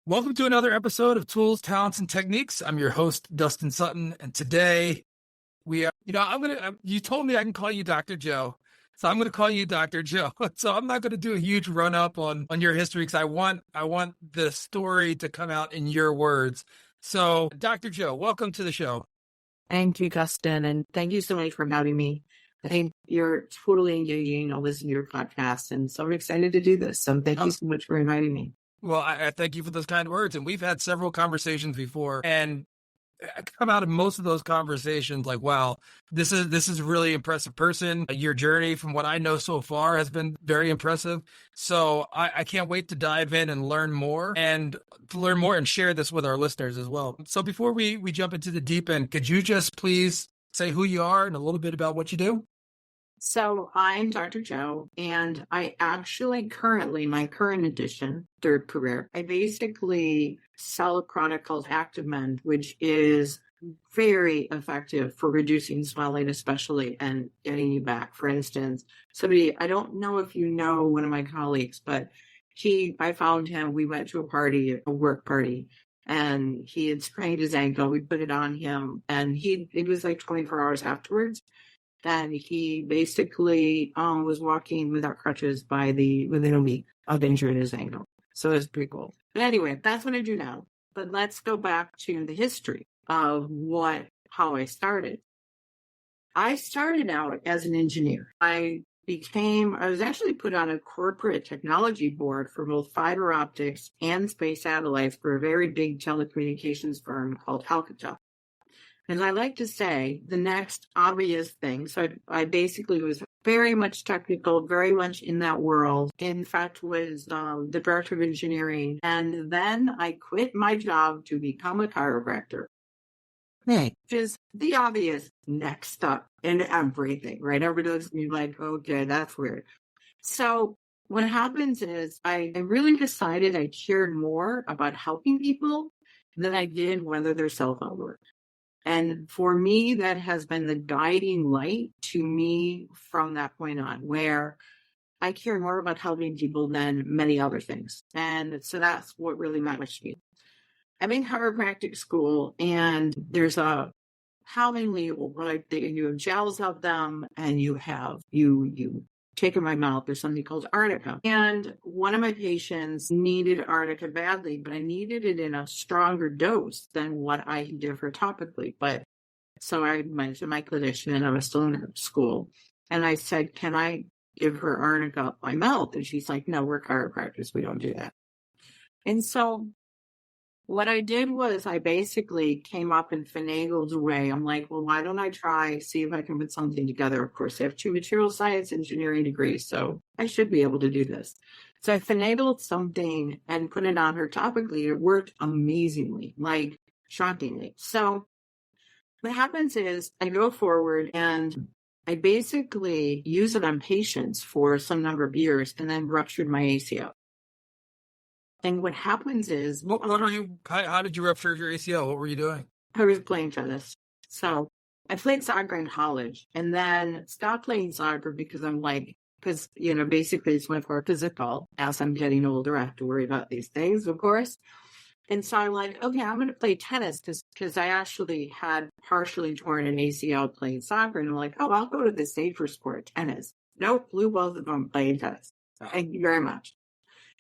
Welcome to another episode of Tools, Talents, and Techniques. I'm your host, Dustin Sutton, and today we are, you told me I can call you Dr. Joe, so I'm going to call you Dr. Joe. So I'm not going to do a huge run up on your history because I want the story to come out in your words. So Dr. Joe, welcome to the show. Thank you, Dustin, and thank you so much for having me. I think you're totally engaging. I'll listen to your podcast, and so I'm excited to do this. So thank you so much for inviting me. Well, I thank you for those kind words. And we've had several conversations before, and I come out of most of those conversations like, wow, this is a really impressive person. Your journey, from what I know so far, has been very impressive. So I can't wait to dive in and learn more and share this with our listeners as well. So before we jump into the deep end, could you just please say who you are and a little bit about what you do? So I'm Dr. Joe, and I actually currently, my current edition, third career, I basically sell a product called ActivMend, which is very effective for reducing swelling, especially, and getting you back. For instance, I don't know if you know one of my colleagues, but I found him, we went to a work party, and he had sprained his ankle. We put it on him, and it was like 24 hours afterwards. And he basically was walking without crutches within a week of injuring his ankle. So it's pretty cool. But anyway, that's what I do now. But let's go back to the history of how I started. I started out as an engineer. I was actually put on a corporate technology board for both fiber optics and space satellites for a very big telecommunications firm called Alcatel. And I like to say the next obvious thing. So I basically was very much technical, very much in that world. In fact, was the director of engineering. And then I quit my job to become a chiropractor. Which is the obvious next step in everything, right? Everybody looks at me like, okay, that's weird. So what happens is I really decided I cared more about helping people than I did whether their cell phone worked. And for me, that has been the guiding light to me from that point on, where I care more about helping people than many other things. And so that's what really matters to me. I'm in chiropractic school, and there's how many, like, you have gels of them, and you take in my mouth, there's something called arnica. And one of my patients needed arnica badly, but I needed it in a stronger dose than what I did for topically. So I went to my clinician, and I was still in school. And I said, can I give her arnica up my mouth? And she's like, no, we're chiropractors. We don't do that. And so what I did was I basically came up and finagled away. I'm like, well, why don't I see if I can put something together? Of course, I have 2 material science engineering degrees, so I should be able to do this. So I finagled something and put it on her topically. It worked amazingly, like shockingly. So what happens is I go forward and I basically use it on patients for some number of years and then ruptured my ACL. And what happens is... How did you rupture your ACL? What were you doing? I was playing tennis. So I played soccer in college and then stopped playing soccer because basically it's much more physical. As I'm getting older, I have to worry about these things, of course. And so I'm like, okay, I'm going to play tennis because I actually had partially torn an ACL playing soccer. And I'm like, I'll go to the safer sport, tennis. Nope, blue balls are going playing tennis. Thank you very much.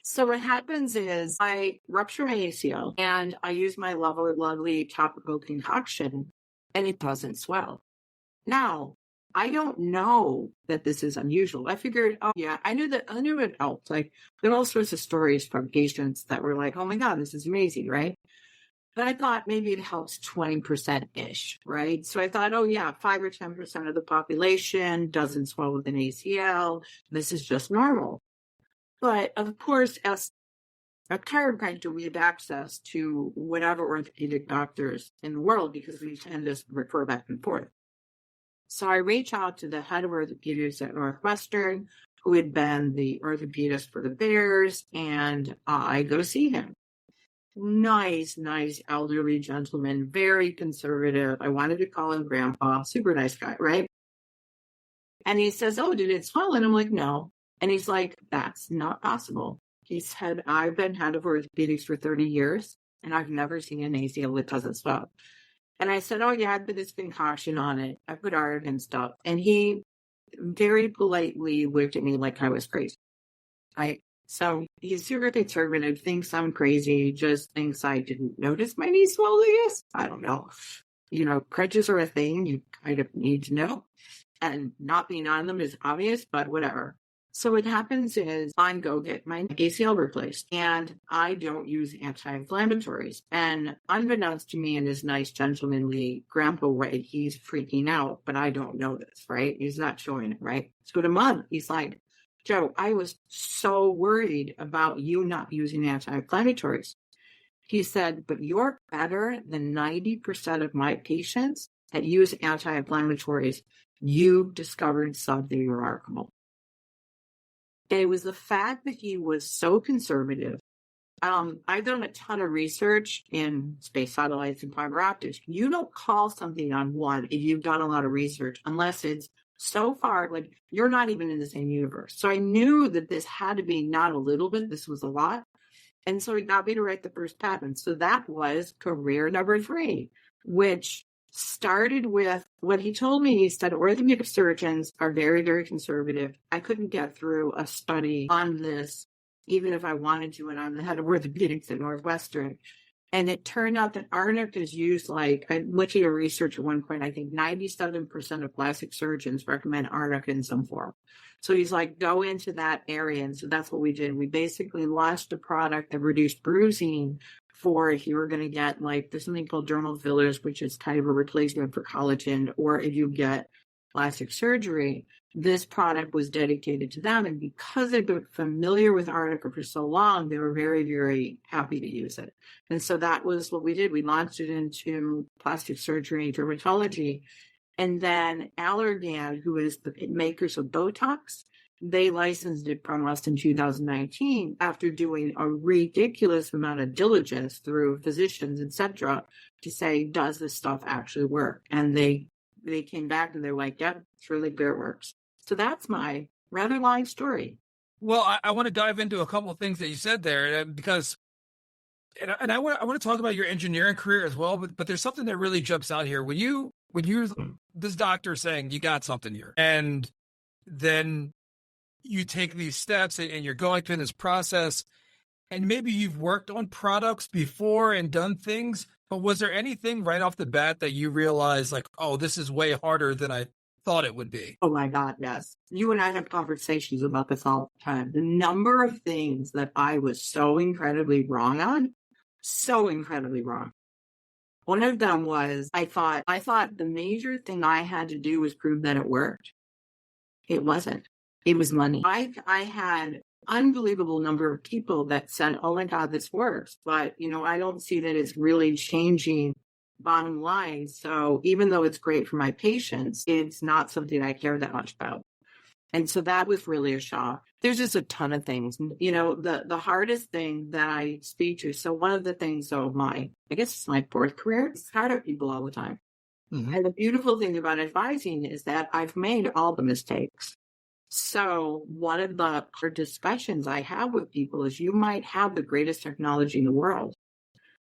So what happens is I rupture my ACL and I use my lovely topical concoction and it doesn't swell. Now, I don't know that this is unusual. I figured, I knew it helped. Like, there are all sorts of stories from patients that were like, oh my God, this is amazing, right? But I thought maybe it helps 20%-ish, right? So I thought, 5 or 10% of the population doesn't swell with an ACL. This is just normal. But of course, as a chiropractor, we have access to whatever orthopedic doctors in the world because we tend to refer back and forth. So I reach out to the head of orthopedics at Northwestern, who had been the orthopedist for the Bears, and I go see him. Nice elderly gentleman, very conservative. I wanted to call him Grandpa, super nice guy, right? And he says, did it swell? And I'm like, no. And he's like, that's not possible. He said, I've been head of orthopedics for 30 years and I've never seen an ACL that doesn't swell. And I said, oh, yeah, but it's been caution on it. I put art and stuff. And he very politely looked at me like I was crazy. So he's super conservative, thinks I'm crazy, just thinks I didn't notice my knee swelling. I don't know. Crutches are a thing you kind of need to know. And not being on them is obvious, but whatever. So what happens is I go get my ACL replaced and I don't use anti-inflammatories. And unbeknownst to me in his nice gentlemanly grandpa way, he's freaking out, but I don't know this, right? He's not showing it, right? So in a month, he's like, Joe, I was so worried about you not using anti-inflammatories. He said, but you're better than 90% of my patients that use anti-inflammatories. You discovered something remarkable. And it was the fact that he was so conservative. I've done a ton of research in space satellites and fiber optics. You don't call something on one if you've done a lot of research unless it's so far, like you're not even in the same universe. So I knew that this had to be not a little bit, this was a lot. And so he got me to write the first patent. So that was career number 3, which started with what he told me. He said, orthopedic surgeons are very, very conservative. I couldn't get through a study on this, even if I wanted to, and I'm the head of orthopedics at Northwestern. And it turned out that arsenic is used, like, I looked at your research at one point, I think 97% of plastic surgeons recommend arsenic in some form. So he's like, go into that area. And so that's what we did. We basically launched a product that reduced bruising for if you were going to get, like, there's something called dermal fillers, which is kind of a replacement for collagen, or if you get plastic surgery, this product was dedicated to them. And because they've been familiar with Arnica for so long, they were very, very happy to use it. And so that was what we did. We launched it into plastic surgery and dermatology. And then Allergan, who is the makers of Botox, they licensed it from us in 2019 after doing a ridiculous amount of diligence through physicians, etc., to say, does this stuff actually work? And they came back and they're like, yeah, it's really good, it works. So that's my rather long story. Well, I want to dive into a couple of things that you said there because, and I want to talk about your engineering career as well. But there's something that really jumps out here when you this doctor saying you got something here, and then you take these steps and you're going through this process, and maybe you've worked on products before and done things. But was there anything right off the bat that you realized, like, oh, this is way harder than I thought it would be? Oh my God, yes. You and I have conversations about this all the time. The number of things that I was so incredibly wrong on, so incredibly wrong. One of them was I thought the major thing I had to do was prove that it worked. It wasn't. It was money. I had unbelievable number of people that said, oh my God, this works. But, I don't see that it's really changing bottom line. So even though it's great for my patients, it's not something I care that much about. And so that was really a shock. There's just a ton of things, the hardest thing that I speak to. So one of the things, I guess it's my fourth career, is startup people all the time. Mm-hmm. And the beautiful thing about advising is that I've made all the mistakes. So one of the discussions I have with people is you might have the greatest technology in the world,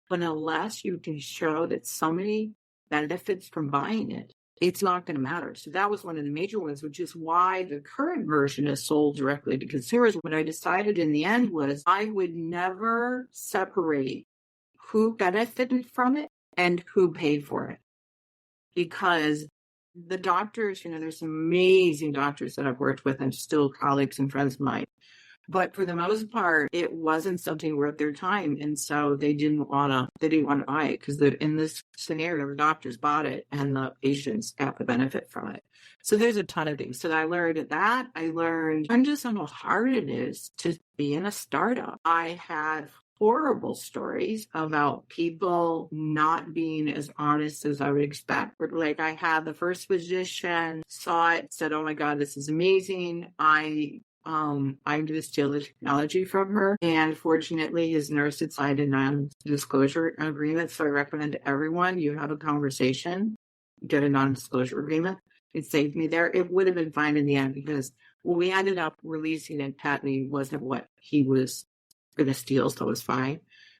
but unless you can show that somebody benefits from buying it, it's not going to matter. So that was one of the major ones, which is why the current version is sold directly to consumers. What I decided in the end was I would never separate who benefited from it and who paid for it. Because the doctors, there's some amazing doctors that I've worked with and still colleagues and friends of mine. But for the most part, it wasn't something worth their time. And so they didn't want to buy it because in this scenario, the doctors bought it and the patients got the benefit from it. So there's a ton of things. So I learned that. I learned just how hard it is to be in a startup. I had horrible stories about people not being as honest as I would expect. Like I had the first physician, saw it, said, oh my God, this is amazing. I'm going to steal the technology from her. And fortunately, his nurse had signed a non-disclosure agreement. So I recommend to everyone, you have a conversation, get a non-disclosure agreement. It saved me there. It would have been fine in the end because what we ended up releasing and patenting wasn't what he was going to steal, so it was fine.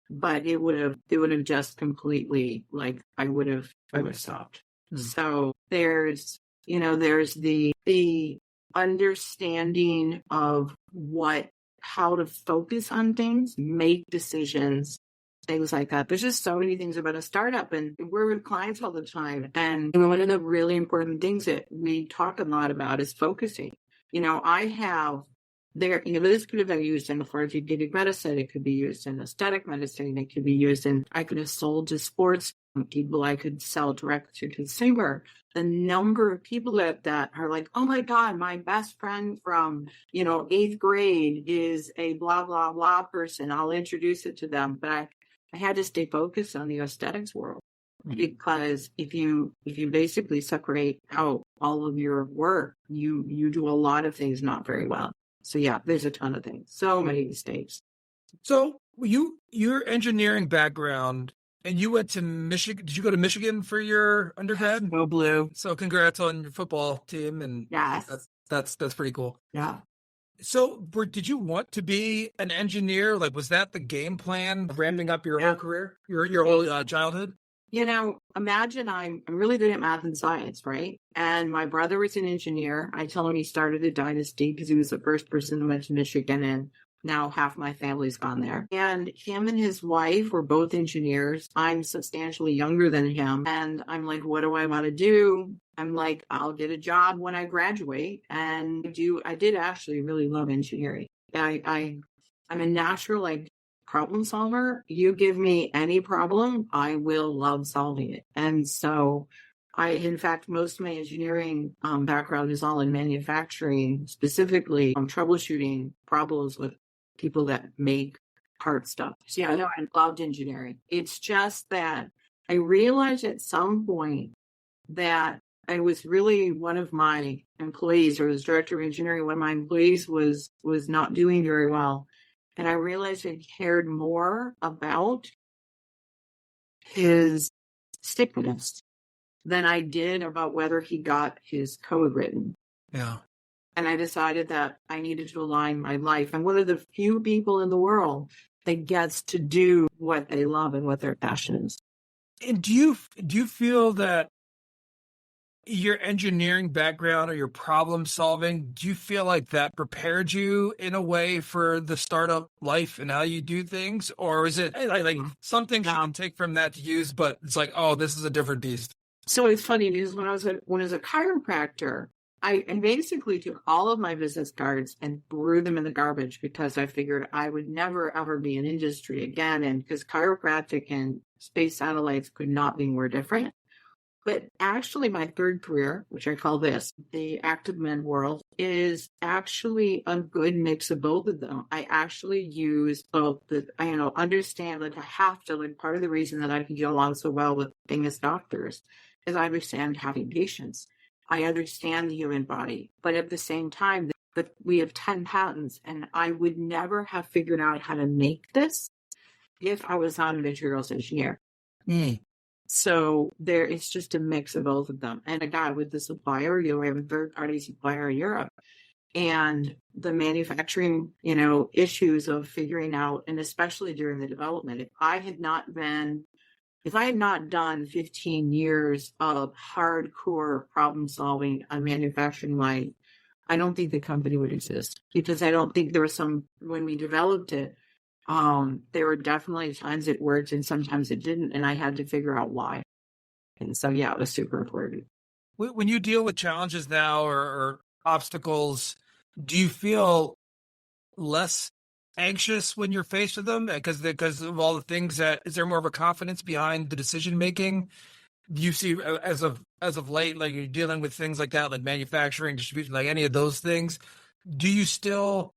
But it would have just completely, like, I would have stopped. So there's the understanding of how to focus on things, make decisions, things like that. There's just so many things about a startup, and we're with clients all the time. And one of the really important things that we talk a lot about is focusing. This could have been used in orthopedic medicine. It could be used in aesthetic medicine. It could be used I could have sold to sports people. I could sell direct to consumer. The number of people that are like, oh my God, my best friend from, 8th grade is a blah, blah, blah person. I'll introduce it to them. But I had to stay focused on the aesthetics world, because if you basically separate out all of your work, you do a lot of things not very well. So yeah, there's a ton of things, so many mistakes. So your engineering background, and you went to Michigan. Did you go to Michigan for your undergrad? Go Blue. So congrats on your football team, and yes, that's pretty cool. Yeah. So did you want to be an engineer? Like, was that the game plan, ramping up your whole career, your whole childhood? Imagine I'm really good at math and science, right? And my brother was an engineer. I tell him he started a dynasty because he was the first person who went to Michigan, and now half my family's gone there. And him and his wife were both engineers. I'm substantially younger than him. And I'm like, what do I want to do? I'm like, I'll get a job when I graduate. And I did actually really love engineering. I'm a natural, problem solver. You give me any problem, I will love solving it. And so in fact, most of my engineering background is all in manufacturing, specifically troubleshooting problems with people that make part stuff. So yeah, I loved engineering. It's just that I realized at some point that I was really one of my employees, or was director of engineering, one of my employees was not doing very well. And I realized I cared more about his sickness than I did about whether he got his code written. Yeah. And I decided that I needed to align my life. I'm one of the few people in the world that gets to do what they love and what their passion is. And do you feel that your engineering background or your problem solving, do you feel like that prepared you in a way for the startup life and how you do things? Or is it like some things you can take from that to use, but it's like, oh, this is a different beast? So it's funny because when I was a chiropractor, I basically took all of my business cards and threw them in the garbage, because I figured I would never, ever be in industry again. And because chiropractic and space satellites could not be more different. But actually, my third career, which I call this, the ActivMend world, is actually a good mix of both of them. I actually use both. Understand that I have to. Like, part of the reason that I can get along so well with famous doctors is I understand having patients. I understand the human body, but at the same time, we have 10 patents, and I would never have figured out how to make this if I was not a materials engineer. So it's just a mix of both of them. And a guy with the supplier, we have a third-party supplier in Europe, and the manufacturing, issues of figuring out, and especially during the development, if I had not done 15 years of hardcore problem solving on manufacturing line, I don't think the company would exist, because I don't think there was when we developed it, there were definitely times it worked and sometimes it didn't, and I had to figure out why. And so, yeah, it was super important. When you deal with challenges now or obstacles, do you feel less anxious when you're faced with them because of all the things is there more of a confidence behind the decision making? Do you see as of late, like you're dealing with things like that, like manufacturing, distribution, like any of those things, do you still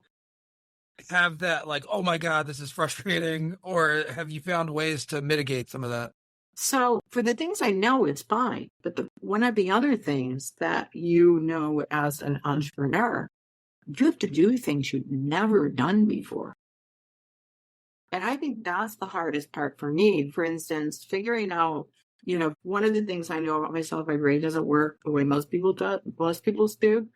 have that, like, oh my God, this is frustrating, or have you found ways to mitigate some of that? So for the things I know, it's fine. But one of the other things that as an entrepreneur, you have to do things you've never done before. And I think that's the hardest part for me. For instance, figuring out, one of the things I know about myself, my brain doesn't work the way most people's do.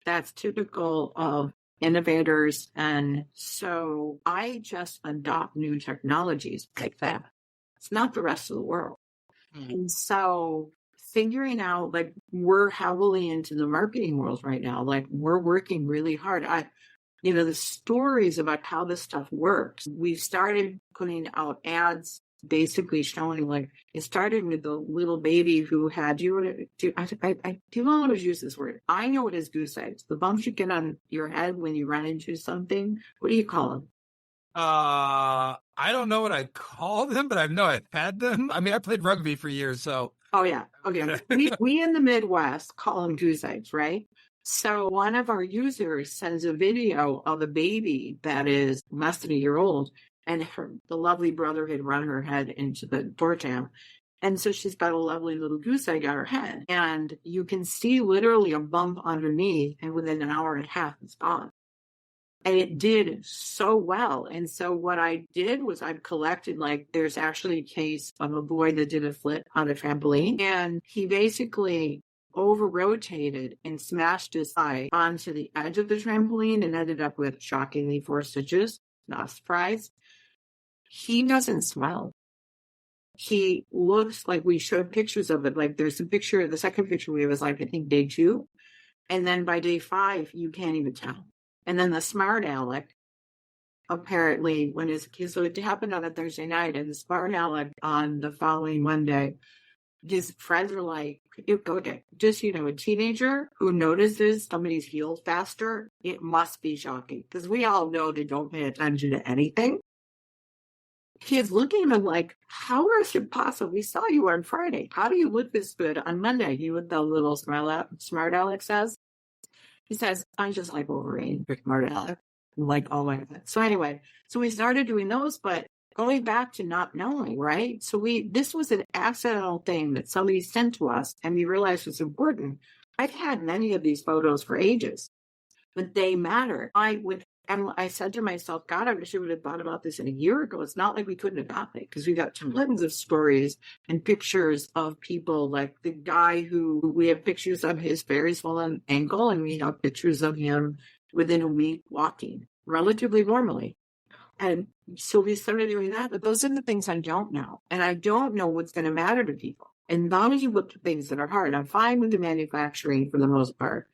That's typical of innovators. And so I just adopt new technologies like that. It's not the rest of the world. And so figuring out, like, we're heavily into the marketing world right now. Like, we're working really hard. The stories about how this stuff works. We started putting out ads basically showing, like, it started with the little baby who had, do you want to use this word? I know it is goose eggs. The bumps you get on your head when you run into something. What do you call them? I don't know what I'd call them, but I know I've had them. I mean, I played rugby for years, so. Oh, yeah. Okay. We in the Midwest call them goose eggs, right? So one of our users sends a video of a baby that is less than a year old, and the lovely brother had run her head into the door jam. And so she's got a lovely little goose egg on her head. And you can see literally a bump underneath, and within an hour and a half, it's gone. And it did so well. And so what I did was I've collected, like, there's actually a case of a boy that did a flip on a trampoline, and he basically over rotated and smashed his eye onto the edge of the trampoline and ended up with shockingly 4 stitches. Not a surprise. He doesn't swell. He looks like, we showed pictures of it. Like, there's a picture, the second picture we have is, like, I think day 2. And then by day 5, you can't even tell. And then the smart aleck, apparently, when his kids, so it happened on a Thursday night, and the smart aleck on the following Monday, his friends were like, okay, just, a teenager who notices somebody's heels faster, it must be shocking. Because we all know they don't pay attention to anything. He's looking at him like, how is it possible? We saw you on Friday. How do you look this good on Monday? You with the little smart aleck says. He says, I just like Wolverine, smart aleck. I'm like, oh my God. So anyway, so we started doing those, but going back to not knowing, right? So this was an accidental thing that somebody sent to us, and we realized was important. I've had many of these photos for ages, but they matter. I said to myself, God, I wish I would have thought about this a year ago. It's not like we couldn't have gotten it, because we got tons of stories and pictures of people, like the guy who we have pictures of his very swollen ankle, and we have pictures of him within a week walking relatively normally. And so we started doing that. But those are the things I don't know. And I don't know what's going to matter to people. And not as you look at things that are hard. I'm fine with the manufacturing for the most part.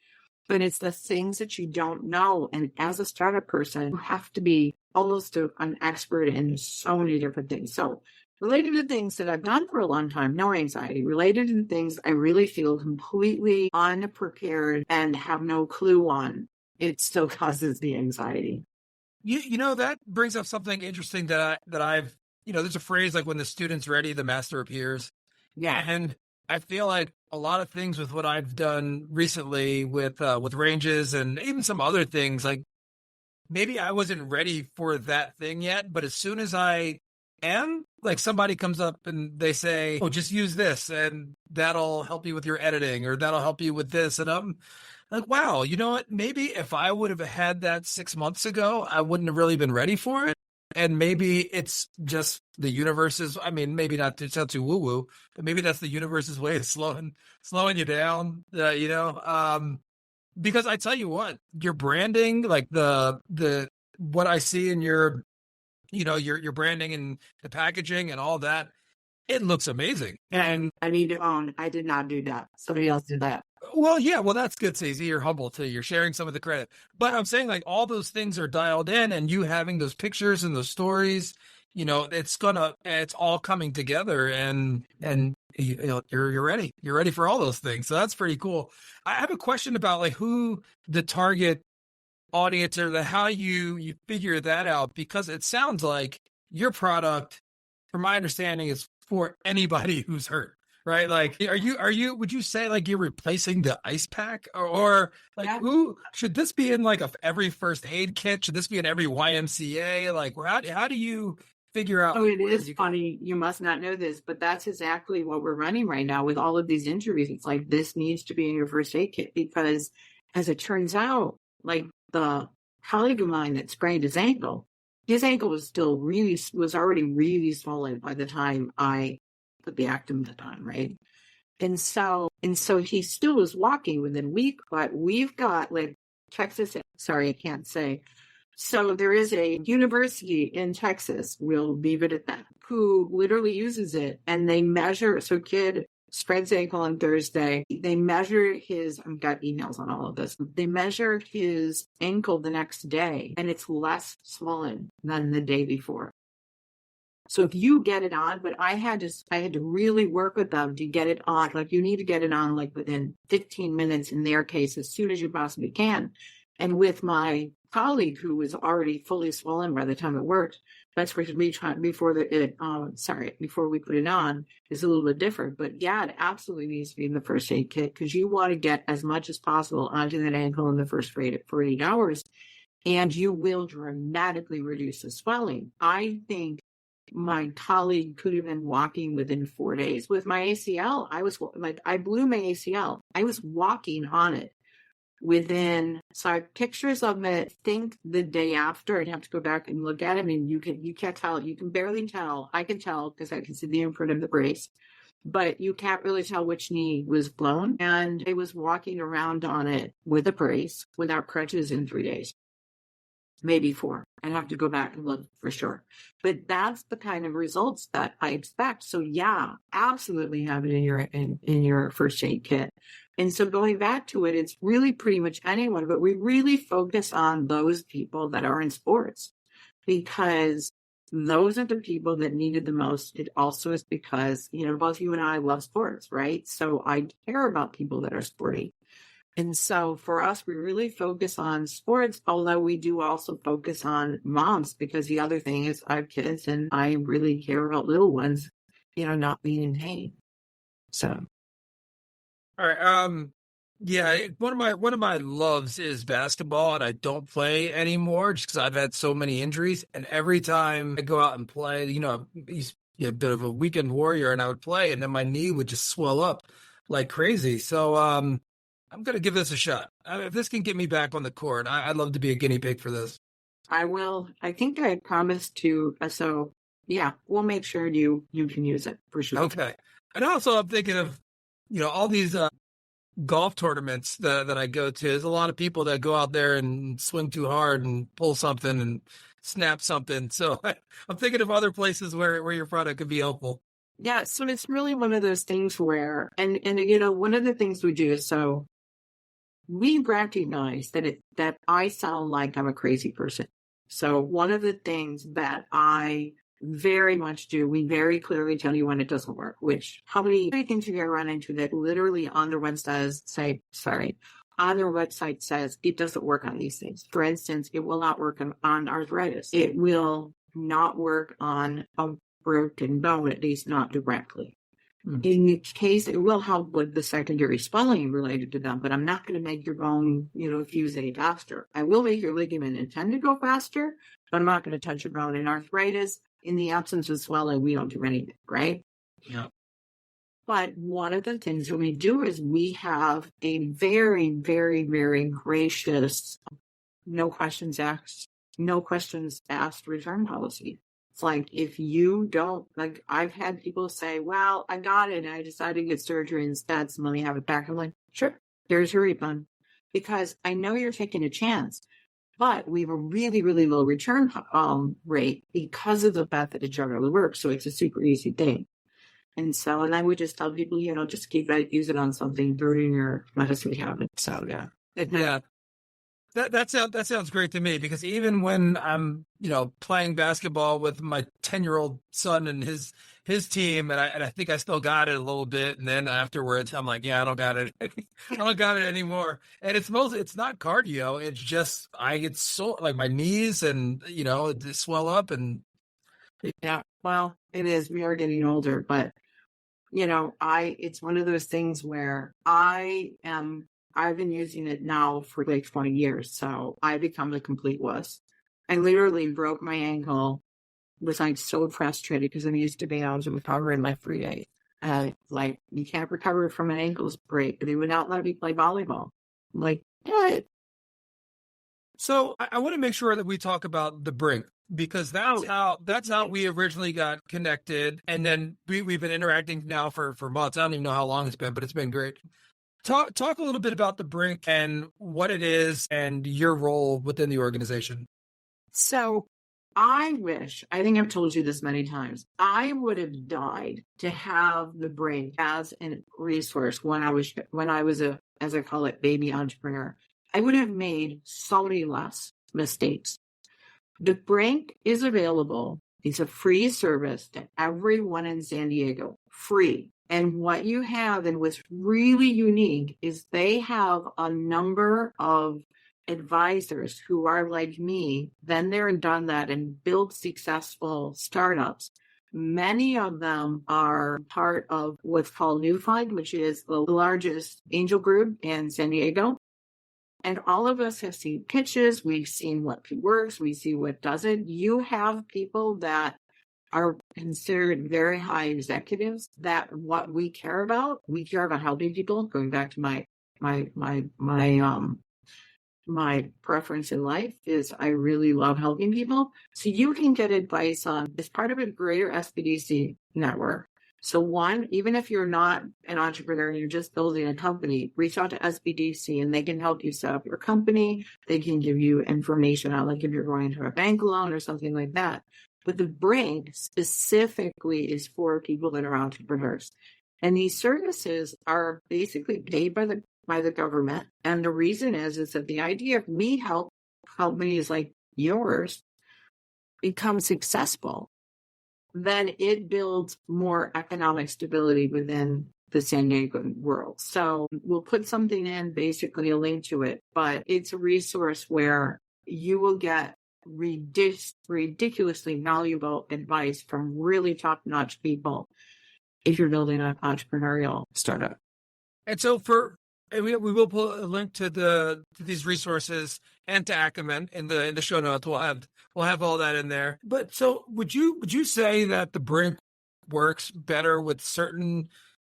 But it's the things that you don't know. And as a startup person, you have to be almost an expert in so many different things. So related to things that I've done for a long time, no anxiety. Related to things I really feel completely unprepared and have no clue on, it still causes the anxiety. That brings up something interesting that I've, there's a phrase like, when the student's ready, the master appears. Yeah. And I feel like a lot of things with what I've done recently with ranges and even some other things, like, maybe I wasn't ready for that thing yet, but as soon as I am, like, somebody comes up and they say, oh, just use this and that'll help you with your editing, or that'll help you with this. And I'm like, wow, you know what? Maybe if I would have had that 6 months ago, I wouldn't have really been ready for it. And maybe it's just the universe's, I mean, maybe not to sound too woo-woo, but maybe that's the universe's way of slowing you down, because I tell you what, your branding, like the what I see in your branding and the packaging and all that, it looks amazing. And I need to own, I did not do that. Somebody else did that. Well, yeah, that's good, Stacey. You're humble too. You're sharing some of the credit. But I'm saying, like, all those things are dialed in, and you having those pictures and those stories, it's all coming together, and you're ready. You're ready for all those things. So that's pretty cool. I have a question about, like, who the target audience, or how you figure that out, because it sounds like your product, from my understanding, is for anybody who's hurt. Right? Like, would you say, like, you're replacing the ice pack, or like, who should this be in, like, every first aid kit? Should this be in every YMCA? Like, how do you figure out? Oh, it is funny. You must not know this, but that's exactly what we're running right now with all of these injuries. It's like, this needs to be in your first aid kit, because as it turns out, like, the colleague of mine that sprained his ankle was already really swollen by the time I put the ActivMend on, right? And so he still was walking within a week, but we've got, like, Texas, sorry, I can't say. So there is a university in Texas, we'll leave it at that, who literally uses it, and they measure. So kid spreads ankle on Thursday. They measure his, I've got emails on all of this. They measure his ankle the next day, and it's less swollen than the day before. So if you get it on, but I had to really work with them to get it on. Like, you need to get it on like within 15 minutes in their case, as soon as you possibly can. And with my colleague, who was already fully swollen by the time it worked, that's for me before we put it on, is a little bit different. But yeah, it absolutely needs to be in the first aid kit, because you want to get as much as possible onto that ankle in the first 48 hours, and you will dramatically reduce the swelling. I think my colleague could have been walking within 4 days. With my ACL, I blew my ACL. I was walking on it so I have pictures of it. Think the day after, I'd have to go back and look at it. I mean, you can't tell. You can barely tell. I can tell because I can see the imprint of the brace, but you can't really tell which knee was blown. And I was walking around on it with a brace without crutches in 3 days. Maybe 4. I'd have to go back and look for sure. But that's the kind of results that I expect. So yeah, absolutely have it in your first aid kit. And so going back to it, it's really pretty much anyone, but we really focus on those people that are in sports, because those are the people that need it the most. It also is because, both you and I love sports, right? So I care about people that are sporty. And so for us, we really focus on sports, although we do also focus on moms, because the other thing is I have kids and I really care about little ones, not being in pain. So. All right. Yeah, one of my loves is basketball, and I don't play anymore just because I've had so many injuries. And every time I go out and play, I used to be a bit of a weekend warrior, and I would play, and then my knee would just swell up like crazy. So I'm gonna give this a shot. If this can get me back on the court, I'd love to be a guinea pig for this. I will. I think I promised to. So yeah, we'll make sure you can use it for sure. Okay. And also, I'm thinking of all these golf tournaments that I go to. There's a lot of people that go out there and swing too hard and pull something and snap something. So I'm thinking of other places where your product could be helpful. Yeah, so it's really one of those things where, and one of the things we do is, so we recognize that I sound like I'm a crazy person. So one of the things that I very much do, we very clearly tell you when it doesn't work, which how many things have you ever run into that literally on their website says it doesn't work on these things. For instance, it will not work on arthritis. It will not work on a broken bone, at least not directly. In each case, it will help with the secondary swelling related to them, but I'm not going to make your bone, fuse any faster. I will make your ligament and tend to go faster, but I'm not going to touch your bone. In arthritis, in the absence of swelling, we don't do anything, right? Yeah. But one of the things that we do is we have a very, very, very gracious, no questions asked return policy. It's like, if you don't, like, I've had people say, well, I got it and I decided to get surgery instead, so let me have it back. I'm like, sure, here's your refund. Because I know you're taking a chance, but we have a really, really low return rate because of the fact that it generally works. So it's a super easy thing. And I would just tell people, just use it on something during your medicine cabinet. So yeah. Yeah. That sounds great to me, because even when I'm, playing basketball with my 10-year-old son and his team, and I think I still got it a little bit, and then afterwards I'm like, yeah, I don't got it. I don't got it anymore. And it's not cardio. It's just I get so, like, my knees and they swell up, and yeah, well, it is. We are getting older, but it's one of those things where I've been using it now for like 20 years, so I become a complete wuss. I literally broke my ankle, was like so frustrated because I'm used to being able to recover in my free days. Like, you can't recover from an ankle break. They would not let me play volleyball. I'm like, what? So I want to make sure that we talk about the Brink, because that's how we originally got connected, and then we've been interacting now for months. I don't even know how long it's been, but it's been great. Talk a little bit about the Brink and what it is and your role within the organization. So I wish, I think I've told you this many times, I would have died to have the Brink as a resource when I was a, as I call it, baby entrepreneur. I would have made so many less mistakes. The Brink is available. It's a free service to everyone in San Diego, free. And what you have, and what's really unique, is they have a number of advisors who are like me, been there and done that and built successful startups. Many of them are part of what's called New Fund, which is the largest angel group in San Diego. And all of us have seen pitches. We've seen what works. We see what doesn't. You have people that are considered very high executives that what we care about helping people. Going back to my preference in life is I really love helping people. So you can get advice on as part of a greater SBDC network. So one, even if you're not an entrepreneur and you're just building a company, reach out to SBDC and they can help you set up your company. They can give you information on like if you're going to a bank loan or something like that. But the Brink specifically is for people that are entrepreneurs. And these services are basically paid by the government. And the reason is that the idea of me help companies like yours become successful, then it builds more economic stability within the San Diego world. So we'll put something in, basically a link to it, but it's a resource where you will get ridiculously valuable advice from really top-notch people if you're building an entrepreneurial startup. And so we will put a link to these resources and to ActivMend in the show notes. We'll have all that in there. But so would you say that the Brink works better with certain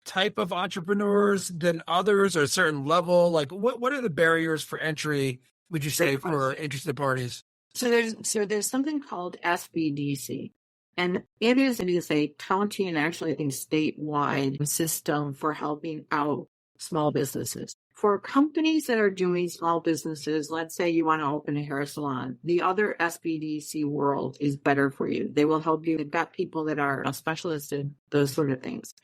type of entrepreneurs than others, or a certain level? Like what are the barriers for entry, would you say, for interested parties? So there's something called SBDC. And it is a county and actually I think statewide system for helping out small businesses. For companies that are doing small businesses, let's say you want to open a hair salon, the other SBDC world is better for you. They will help you. They've got people that are specialists in those sort of things.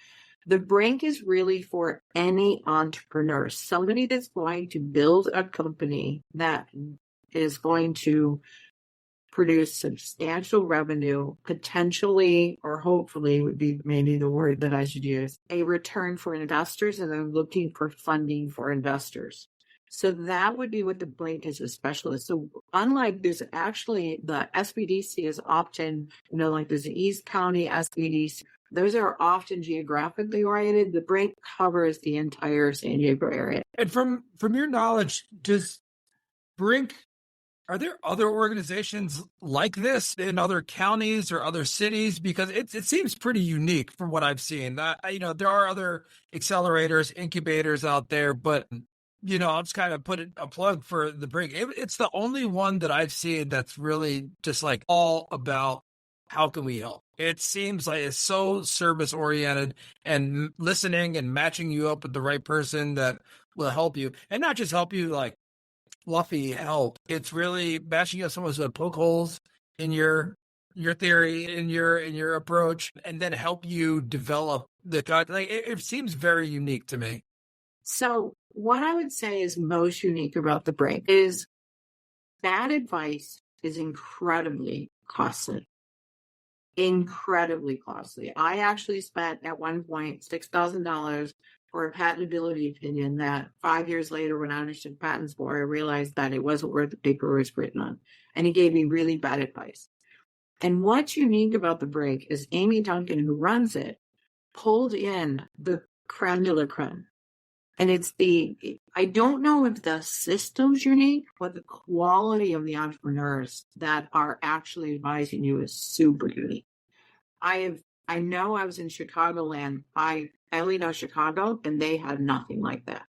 The Brink is really for any entrepreneur, somebody that's going to build a company that is going to produce substantial revenue, potentially, or hopefully would be maybe the word that I should use, a return for investors, and they're looking for funding for investors. So that would be what the Brink is a specialist. So unlike there's actually the SBDC is often, like there's the East County SBDC. Those are often geographically oriented. The Brink covers the entire San Diego area. And from your knowledge, does Brink, are there other organizations like this in other counties or other cities? Because it seems pretty unique from what I've seen. There are other accelerators, incubators out there, but I'll just kind of put a plug for the Brink. It's the only one that I've seen that's really just like all about how can we help. It seems like it's so service oriented and listening and matching you up with the right person that will help you, and not just help you like fluffy help. It's really matching up someone who poke holes in your theory, in your approach, and then help you develop it seems very unique to me. So what I would say is most unique about the Brink is that advice is incredibly costly. Incredibly costly. I actually spent at one point $6,000 for a patentability opinion that 5 years later, when I understood patents more, I realized that it wasn't worth the paper it was written on. And he gave me really bad advice. And what's unique about the Brink is Amy Duncan, who runs it, pulled in the creme de la creme. And I don't know if the system's unique, but the quality of the entrepreneurs that are actually advising you is super unique. I know I was in Chicagoland. I only know Chicago, and they had nothing like that.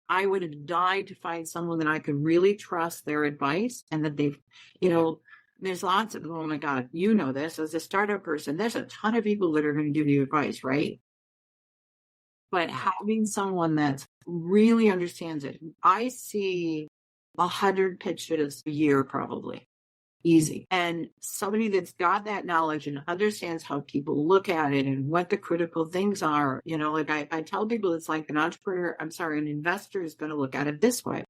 I would have died to find someone that I could really trust their advice, and that there's lots of, oh my God, you know this as a startup person, there's a ton of people that are going to give you advice, right? but having someone that really understands it. I see 100 pitches a year, probably easy. And somebody that's got that knowledge and understands how people look at it and what the critical things are, like I tell people, it's like an investor is going to look at it this way.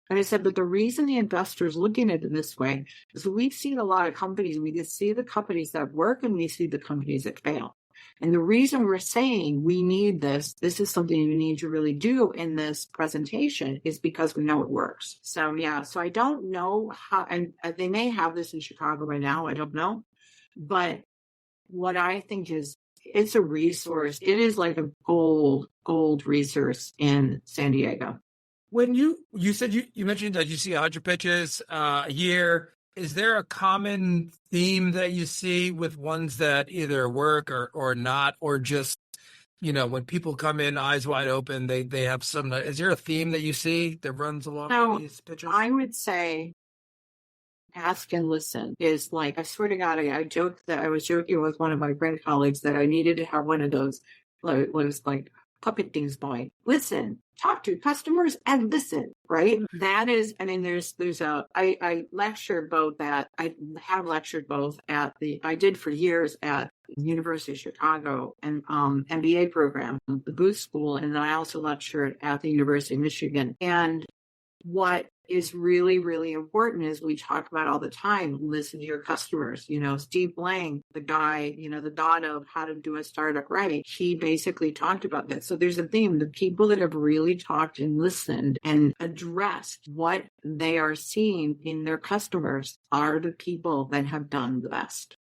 And I said, but the reason the investor is looking at it this way is we've seen a lot of companies. We just see the companies that work and we see the companies that fail. And the reason we're saying we need this is something we need to really do in this presentation, is because we know it works. So, yeah, so I don't know how, and they may have this in Chicago by now, I don't know. But what I think is, it's a resource. It is like a gold resource in San Diego. When you said you mentioned that you see 100 pitches a year, is there a common theme that you see with ones that either work or not, or just, when people come in eyes wide open, they have some, is there a theme that you see that runs along these pitches? I would say ask and listen is like, I swear to God, I joked that I was joking with one of my Brink colleagues that I needed to have one of those, was like puppet things going, listen, talk to customers and listen, right? That is, I mean, I lecture both that. I have lectured both I did for years at the University of Chicago and MBA program, the Booth School. And then I also lectured at the University of Michigan. And what is really, really important is we talk about all the time, listen to your customers. Steve Blank, the guy, the don of how to do a startup right, he basically talked about this. So there's a theme. The people that have really talked and listened and addressed what they are seeing in their customers are the people that have done the best.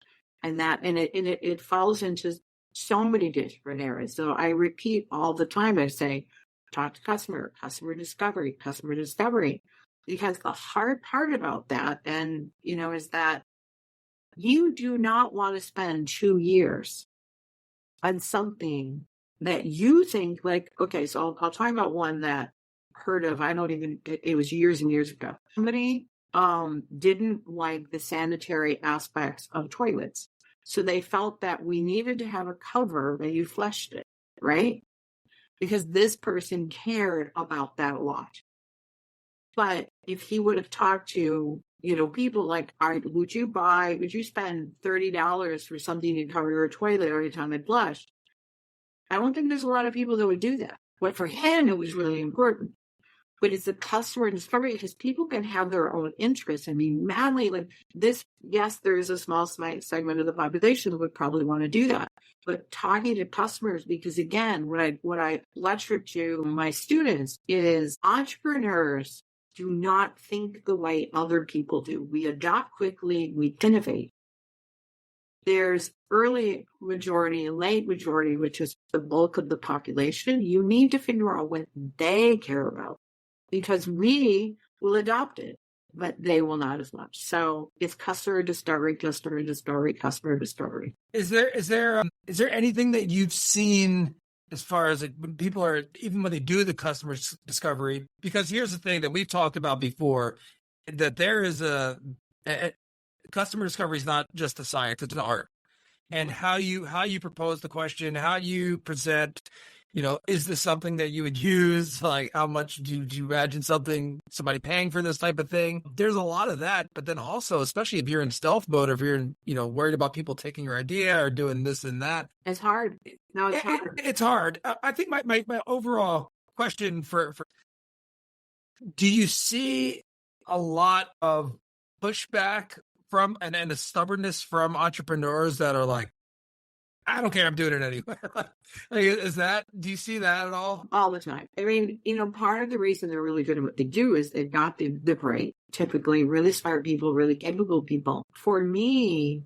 And it falls into so many different areas. So I repeat all the time, I say, talk to customer discovery, because the hard part about that, and, is that you do not want to spend 2 years on something that you think like, okay, so I'll talk about one that I heard of. It was years and years ago. Somebody didn't like the sanitary aspects of toilets. So they felt that we needed to have a cover that you flushed it, right? Because this person cared about that a lot. But if he would have talked to, people like, all right, would you spend $30 for something to cover your toilet every time it flushed? I don't think there's a lot of people that would do that. But for him, it was really important. But it's a customer discovery, because people can have their own interests. I mean, madly like this, yes, there is a small segment of the population that would probably want to do that. But talking to customers, because again, what I lecture to my students is entrepreneurs do not think the way other people do. We adopt quickly, we innovate. There's early majority and late majority, which is the bulk of the population. You need to figure out what they care about, because we will adopt it, but they will not as much. So it's customer discovery. Is there anything that you've seen as far as when people are, even when they do the customer discovery? Because here's the thing that we've talked about before, that there is a customer discovery is not just a science, it's an art. And how you propose the question, how you present, is this something that you would use? Like, how much do you imagine somebody paying for this type of thing? There's a lot of that. But then also, especially if you're in stealth mode, if you're worried about people taking your idea or doing this and that. It's hard. No, it's hard. It's hard. I think my overall question for do you see a lot of pushback from and a stubbornness from entrepreneurs that are like, I don't care, I'm doing it anyway? Do you see that at all? All the time. I mean, part of the reason they're really good at what they do is they've got the brain, typically really smart people, really capable people. For me,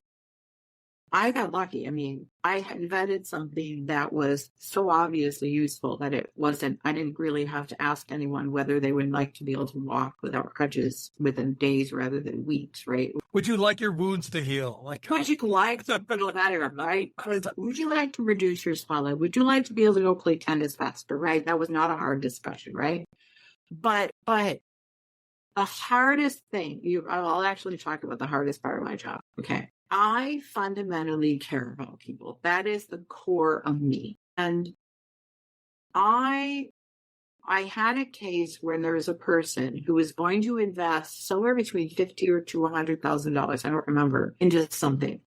I got lucky. I mean, I invented something that was so obviously useful that I didn't really have to ask anyone whether they would like to be able to walk without crutches within days rather than weeks, right? Would you like your wounds to heal? Would you like to feel better, right? Would you like to reduce your swelling? Would you like to be able to go play tennis faster, right? That was not a hard discussion, right? But the hardest thing, I'll actually talk about the hardest part of my job, okay? I fundamentally care about people. That is the core of me. And I had a case where there was a person who was going to invest somewhere between $50,000 or $200,000, I don't remember, into something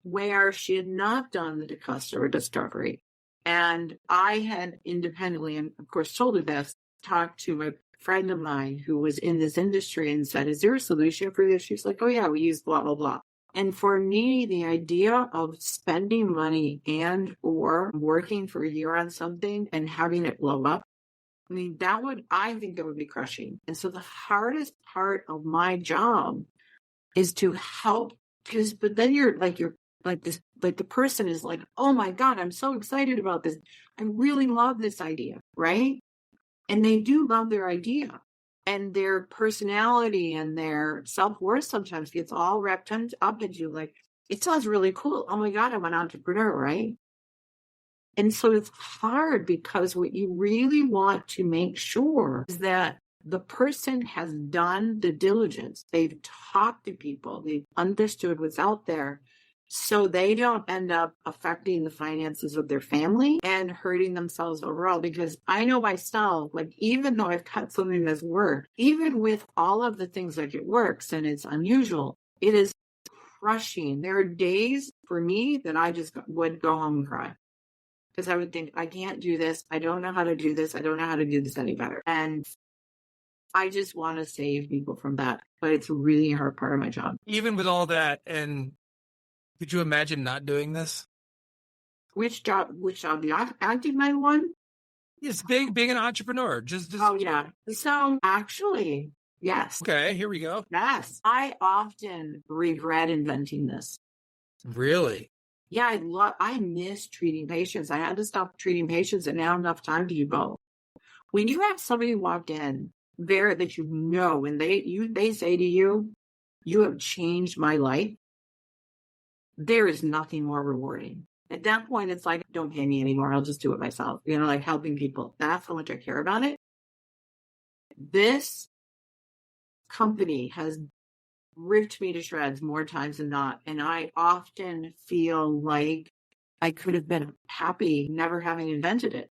where she had not done the customer discovery. And I had independently, and of course told her this, talked to a friend of mine who was in this industry and said, is there a solution for this? She's like, oh yeah, we use blah, blah, blah. And for me, the idea of spending money and or working for a year on something and having it blow up, I mean, I think that would be crushing. And so the hardest part of my job is to help, but then you're like this, like the person is like, oh my God, I'm so excited about this. I really love this idea, right? And they do love their idea. And their personality and their self-worth sometimes gets all wrapped up into like, it sounds really cool. Oh my God, I'm an entrepreneur, right? And so it's hard because what you really want to make sure is that the person has done the diligence. They've talked to people. They've understood what's out there. So they don't end up affecting the finances of their family and hurting themselves overall. Because I know myself, like, even though I've got something that's worked, even with all of the things that it works and it's unusual, it is crushing. There are days for me that I just would go home and cry. Because I would think, I can't do this. I don't know how to do this. I don't know how to do this any better. And I just want to save people from that. But it's a really hard part of my job. Even with all that, and could you imagine not doing this? Which job? The ActivMend one? Yes, being an entrepreneur. Just. Oh, yeah. So actually, yes. Okay, here we go. Yes. I often regret inventing this. Really? Yeah, I miss treating patients. I had to stop treating patients and now I have enough time to do both. When you have somebody walk in there that you know, and they say to you, you have changed my life, there is nothing more rewarding. At that point, it's like, don't pay me anymore. I'll just do it myself. Like helping people. That's how much I care about it. This company has ripped me to shreds more times than not. And I often feel like I could have been happy never having invented it.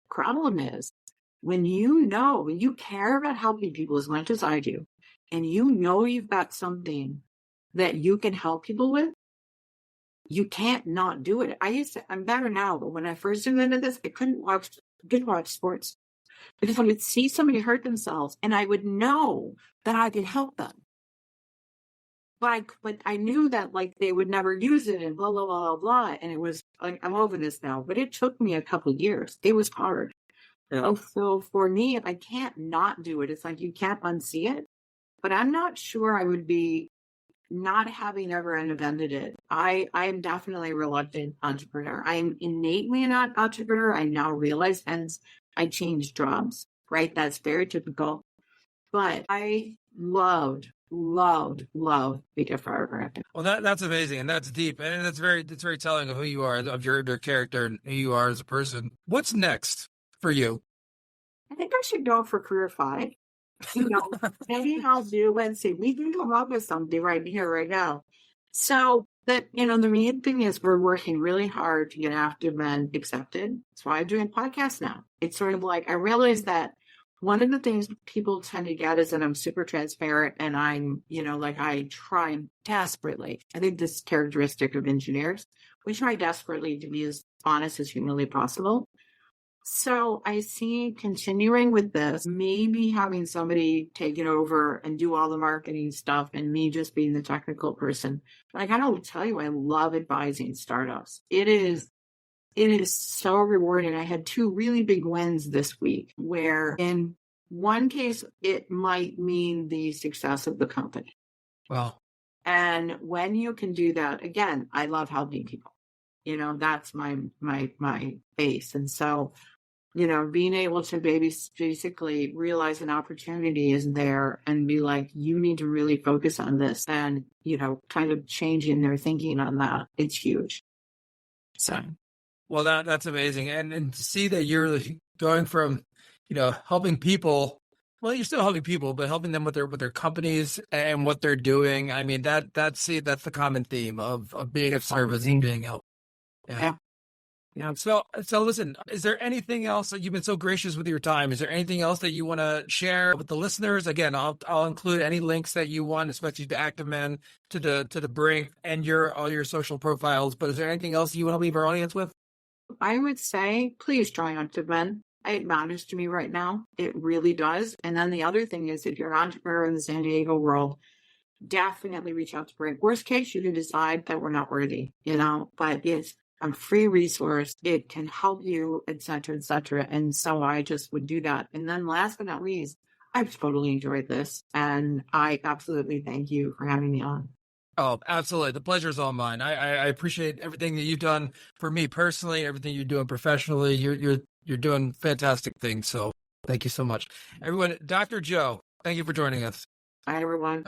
Problem is, when you care about helping people as much as I do, and you know you've got something that you can help people with, you can't not do it. I'm better now, but when I first invented this, I couldn't watch sports because I would see somebody hurt themselves and I would know that I could help them. But I knew that like they would never use it and blah, blah, blah, blah, blah. And it was like, I'm over this now, but it took me a couple of years. It was hard. Yeah. So for me, I can't not do it. It's like, you can't unsee it, but I'm not sure I would be not having ever invented it. I am definitely a reluctant entrepreneur. I am innately an entrepreneur. I now realize, hence I changed jobs, right? That's very typical. But I loved being a chiropractor. Well, that's amazing, and that's deep, and that's very telling of who you are, of your character, and who you are as a person. What's next for you? I think I should go for career 5. Maybe I'll do, let's see, we can come up with something right here, right now. So that, the main thing is we're working really hard to get ActivMend accepted. That's why I'm doing podcasts now. It's sort of like, I realize that one of the things people tend to get is that I'm super transparent and I'm, I try desperately. I think this is characteristic of engineers. We try desperately to be as honest as humanly possible. So I see continuing with this, maybe having somebody take it over and do all the marketing stuff and me just being the technical person. Like, I don't tell you, I love advising startups. It is so rewarding. I had 2 really big wins this week where in one case, it might mean the success of the company. Wow. And when you can do that, again, I love helping people. That's my base. And so, being able to basically realize an opportunity is there and be like, you need to really focus on this and, kind of changing their thinking on that. It's huge. So. Well, that's amazing. And to see that you're going from, helping people, well, you're still helping people, but helping them with their companies and what they're doing. I mean, that's the common theme of being of service and being help. Yeah. Yeah. So listen, is there anything else that you've been so gracious with your time? Is there anything else that you want to share with the listeners? Again, I'll include any links that you want, especially to ActivMend, to the Brink, and all your social profiles. But is there anything else you want to leave our audience with? I would say, please try ActivMend. It matters to me right now. It really does. And then the other thing is, if you're an entrepreneur in the San Diego world, definitely reach out to Brink. Worst case, you can decide that we're not worthy, but it's a free resource. It can help you, et cetera, et cetera. And so I just would do that. And then last but not least, I've totally enjoyed this. And I absolutely thank you for having me on. Oh, absolutely. The pleasure is all mine. I appreciate everything that you've done for me personally, everything you're doing professionally. You're doing fantastic things. So thank you so much. Everyone, Dr. Joe, thank you for joining us. Bye, everyone.